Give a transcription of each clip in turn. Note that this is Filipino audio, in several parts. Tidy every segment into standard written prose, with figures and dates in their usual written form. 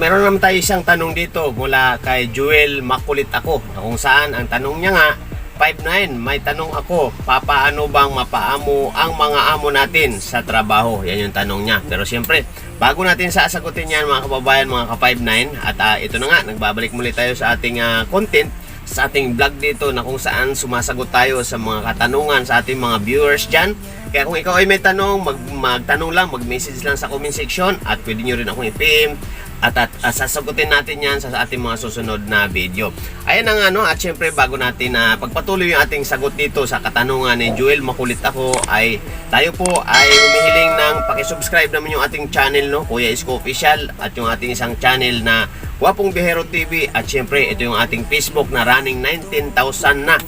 meron naman tayo isang tanong dito mula kay Joel Makulit Ako, na kung saan ang tanong niya nga, 5'9", may tanong ako, papaano bang mapaamo ang mga amo natin sa trabaho? Yan yung tanong niya. Pero siyempre, bago natin sasagutin yan mga kababayan, mga ka-5'9", at ito na nga, nagbabalik muli tayo sa ating content, sa ating vlog dito na kung saan sumasagot tayo sa mga katanungan sa ating mga viewers dyan. Kaya kung ikaw ay may tanong, magtanong lang, mag-message lang sa comment section, at pwede nyo rin akong i-PM at sasagutin natin yan sa ating mga susunod na video. Ayan ang at syempre bago natin pagpatuloy yung ating sagot dito sa katanungan ni Joel Makulit Ako, ay tayo po ay humihiling ng pakisubscribe naman yung ating channel, no, Kuya Isko Official, at yung ating isang channel na Guwapong Bihero TV, at syempre ito yung ating Facebook na running 19,000 na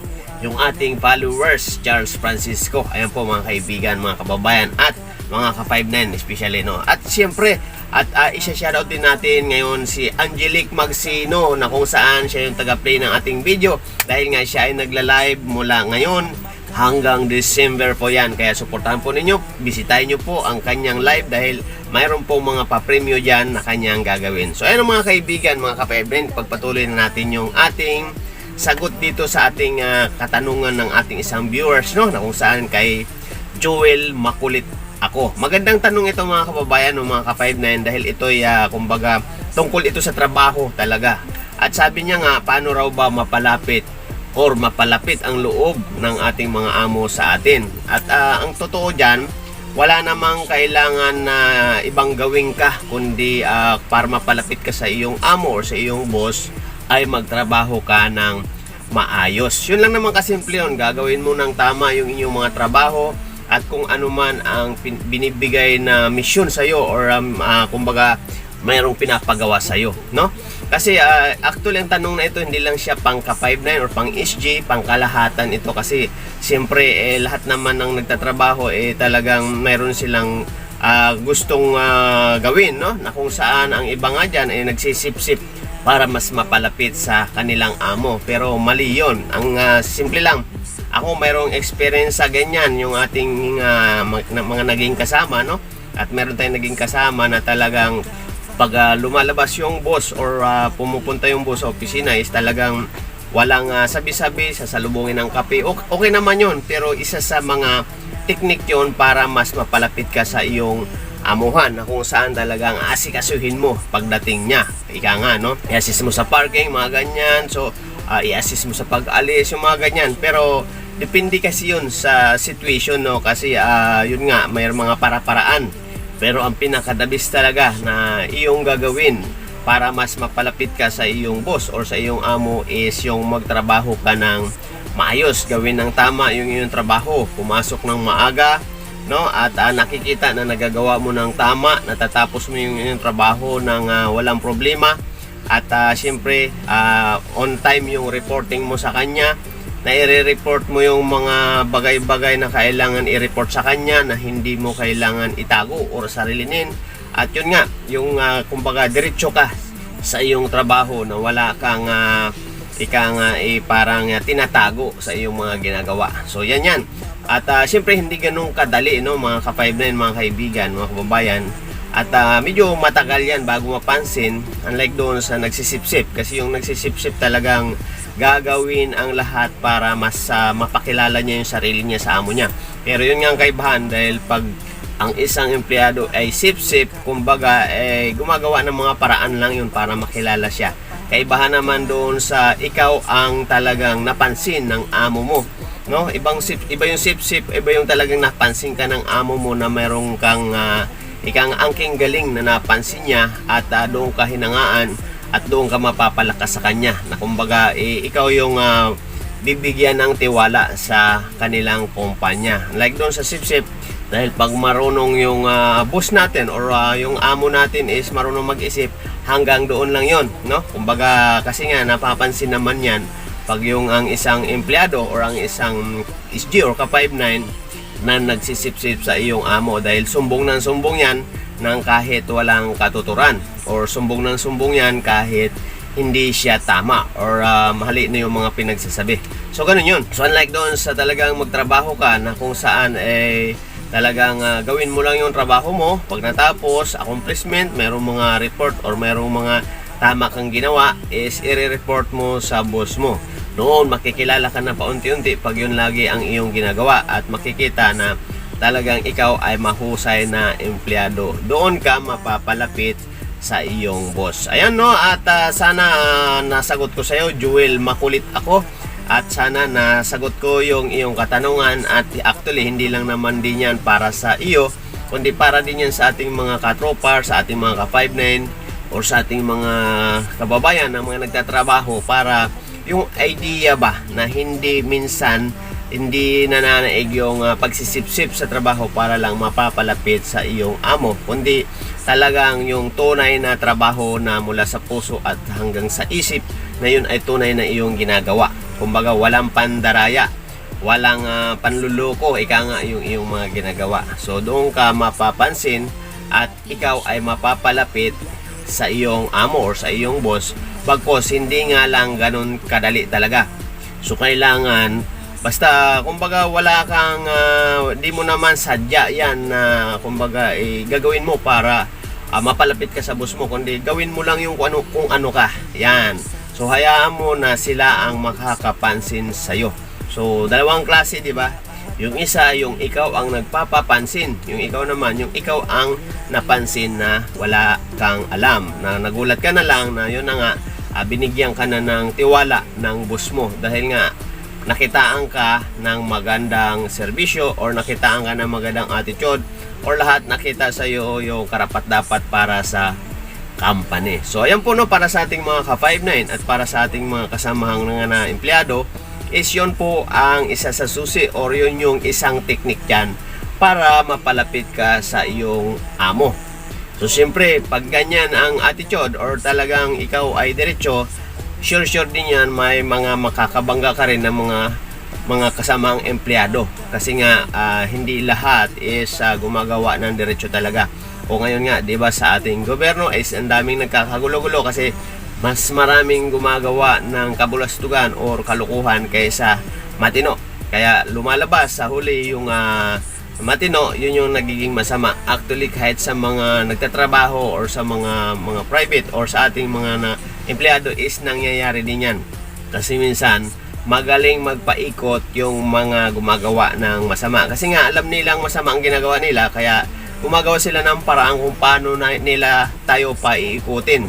yung ating followers, Charles Francisco. Ayan po mga kaibigan, mga kababayan, at mga ka-5'9" especially, no. At siyempre, isa-shoutout din natin ngayon si Angelique Magsino, na kung saan siya yung taga-play ng ating video, dahil nga siya ay nagla-live mula ngayon hanggang December po yan. Kaya suportahan po ninyo, bisitahin nyo po ang kanyang live dahil mayroon po mga pa-premyo dyan na kanyang gagawin. So ayun mga kaibigan, mga ka-5'9", pagpatuloy na natin yung ating sagot dito sa ating katanungan ng ating isang viewers, no, na kung saan kay Joel Makulit Ako. Magandang tanong ito mga kababayan, no, mga ka-5'9", dahil ito'y kumbaga tungkol ito sa trabaho talaga. At sabi niya nga, paano raw ba mapalapit ang loob ng ating mga amo sa atin? At ang totoo dyan, wala namang kailangan na ibang gawin ka, kundi para mapalapit ka sa iyong amo or sa iyong boss, ay magtrabaho ka ng maayos. Yun lang naman kasimple yun. Gagawin mo ng tama yung inyong mga trabaho, at kung ano man ang binibigay na misyon sa iyo or kumbaga mayroong pinapagawa sa iyo, no? Kasi actually ang tanong na ito hindi lang siya pang ka-5'9" or pang SG, pang kalahatan ito, kasi siyempre lahat naman ng nagtatrabaho talagang mayroon silang gustong gawin, no? Na kung saan ang iba nga dyan ay nagsisip-sip para mas mapalapit sa kanilang amo. Pero mali yun. Ang simple lang, ako mayroong experience sa ganyan, yung ating mga naging kasama, no? At meron tayong naging kasama na talagang pag lumalabas yung boss or pumupunta yung boss sa opisina is talagang walang sabi-sabi, sasalubungin ng kape. Okay naman yun, pero isa sa mga teknik yun para mas mapalapit ka sa iyong amuhan, na kung saan talagang asikasuhin mo pagdating niya. Ika nga, no? I-assist mo sa parking, mga ganyan. So, i-assist mo sa pag-alis, yung mga ganyan. Pero, depende kasi yun sa situation, no? Kasi, yun nga, may mga para-paraan. Pero, ang pinakadabis talaga na iyong gagawin para mas mapalapit ka sa iyong boss or sa iyong amo is yung magtrabaho ka ng maayos. Gawin ng tama yung iyong trabaho. Pumasok ng maaga, no, at nakikita na nagagawa mo ng tama, natatapos mo yung trabaho ng walang problema, at siyempre on time yung reporting mo sa kanya, na i-report mo yung mga bagay-bagay na kailangan i-report sa kanya, na hindi mo kailangan itago o sarilinin. At yun nga, yung kumbaga diretso ka sa iyong trabaho, na wala kang parang tinatago sa iyong mga ginagawa. So yan. At siyempre hindi ganun kadali, no, mga ka-5'9", mga kaibigan, mga kababayan. At medyo matagal yan bago mapansin, unlike doon sa nagsisip-sip. Kasi yung nagsisip-sip talagang gagawin ang lahat para mas mapakilala niya yung sarili niya sa amo niya. Pero yun nga ang kaibahan, dahil pag ang isang empleyado ay sip-sip, kumbaga gumagawa ng mga paraan lang yun para makilala siya. Kaibahan naman doon sa ikaw ang talagang napansin ng amo mo, no? Iba yung sip-sip, iba yung talagang napansin ka ng amo mo, na mayroong kang ikang angking galing na napansin niya, at doon ka hinangaan at doon ka mapapalakas sa kanya, na kumbaga ikaw yung bibigyan ng tiwala sa kanilang kumpanya. Like doon sa sip-sip, dahil pag marunong yung boss natin or yung amo natin is marunong mag-isip, hanggang doon lang yon, no? Kumbaga kasi nga napapansin naman yan pag yung ang isang empleyado or ang isang SG or ka-5'9" na nagsisip-sip sa iyong amo, dahil sumbong ng sumbong yan ng kahit walang katuturan, or sumbong ng sumbong yan kahit hindi siya tama or mali na yung mga pinagsasabi. So ganun yun. So unlike doon sa talagang magtrabaho ka, na kung saan talagang gawin mo lang yung trabaho mo. Pag natapos, accomplishment, merong mga report or merong mga tama kang ginawa, is i-report mo sa boss mo. Noon makikilala ka na paunti-unti pag yun lagi ang iyong ginagawa, at makikita na talagang ikaw ay mahusay na empleyado. Doon ka mapapalapit sa iyong boss. Ayan no, at sana nasagot ko sa iyo, Jewel, makulit ako. At sana nasagot ko yung iyong katanungan, at actually hindi lang naman din yan para sa iyo, kundi para din yan sa ating mga katropar, sa ating mga ka-59 or sa ating mga kababayan na mga nagtatrabaho, para yung idea ba na hindi minsan hindi nananaig yung pagsisipsip sa trabaho para lang mapapalapit sa iyong amo, kundi talagang yung tunay na trabaho na mula sa puso at hanggang sa isip, na yun ay tunay na iyong ginagawa. Kumbaga walang pandaraya, walang panluloko, ika nga yung iyong mga ginagawa. So doon ka mapapansin at ikaw ay mapapalapit sa iyong amo or sa iyong boss. Bagkos hindi nga lang ganun kadali talaga. So kailangan, basta kumbaga wala kang hindi mo naman sadya yan na kumbaga gagawin mo para mapalapit ka sa boss mo, kundi gawin mo lang yung kung ano ka. Yan. So hayaan mo na sila ang makakapansin sa iyo. So dalawang klase, 'di ba? Yung isa, yung ikaw ang nagpapapansin. Yung ikaw naman, yung ikaw ang napansin na wala kang alam. Na nagulat ka na lang na yun na nga, binigyan ka na ng tiwala ng boss mo. Dahil nga, nakitaan ka ng magandang serbisyo or nakitaan ka ng magandang attitude or lahat nakita sa iyo yung karapat-dapat para sa company. So ayan po no, para sa ating mga ka-59 at para sa ating mga kasamahang na empleyado, is yun po ang isa sa susi or yun yung isang technique dyan para mapalapit ka sa iyong amo. So siyempre, pag ganyan ang attitude or talagang ikaw ay diretso, sure din yan may mga makakabangga ka rin ng mga kasamang empleyado. Kasi nga hindi lahat is gumagawa ng diretso talaga. O ngayon nga, 'di ba, sa ating gobyerno is ang daming nagkakagulo-gulo kasi mas maraming gumagawa ng kabulastugan or kalukuhan kaysa matino. Kaya lumalabas sa huli yung matino, yun yung nagiging masama. Actually, kahit sa mga nagtatrabaho or sa mga private or sa ating mga empleyado is nangyayari din yan. Kasi minsan magaling magpaikot yung mga gumagawa ng masama. Kasi nga alam nilang masama ang ginagawa nila, kaya gumagawa sila ng paraan kung paano nila tayo pa iikutin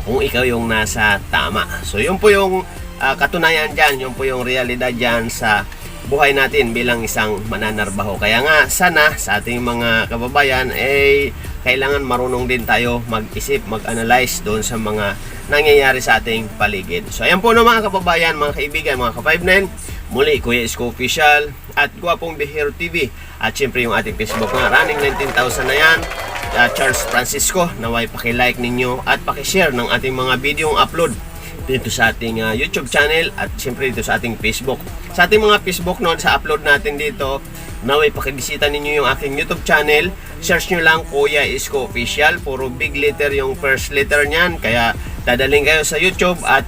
kung ikaw yung nasa tama. So yun po yung katunayan dyan, yun po yung realidad dyan sa buhay natin bilang isang mananarbaho. Kaya nga sana sa ating mga kababayan kailangan marunong din tayo mag-isip, mag-analyze doon sa mga nangyayari sa ating paligid. So ayan po no mga kababayan, mga kaibigan, mga ka-59, muli Kuya Isko Official at Guwapong Bihero TV, at syempre yung ating Facebook nga, running 19,000 na yan, Charles Francisco. Naway paki-like ninyo at paki-share ng ating mga videong upload dito sa ating YouTube channel at syempre dito sa ating Facebook. Sa ating mga Facebook noon, sa upload natin dito, naway pakibisita ninyo yung aking YouTube channel. Search nyo lang Kuya Isko Official, puro big letter yung first letter nyan, kaya dadaling kayo sa YouTube at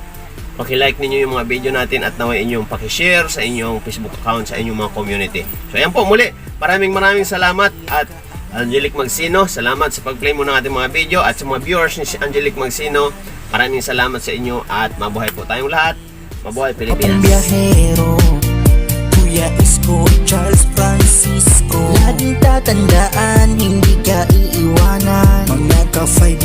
paki-like ninyo yung mga video natin at naway inyong paki-share sa inyong Facebook account, sa inyong mga community. So ayan po, muli maraming salamat. At Angelic Magsino, salamat sa pag-play mo ng ating mga video, at sa mga viewers ni Angelic Magsino, maraming salamat sa inyo at mabuhay po tayong lahat. Mabuhay Pilipinas. Biyahero, Kuya Isko, Charles Francisco, laging tatandaan, hindi ka iiwanan. Mga ka-5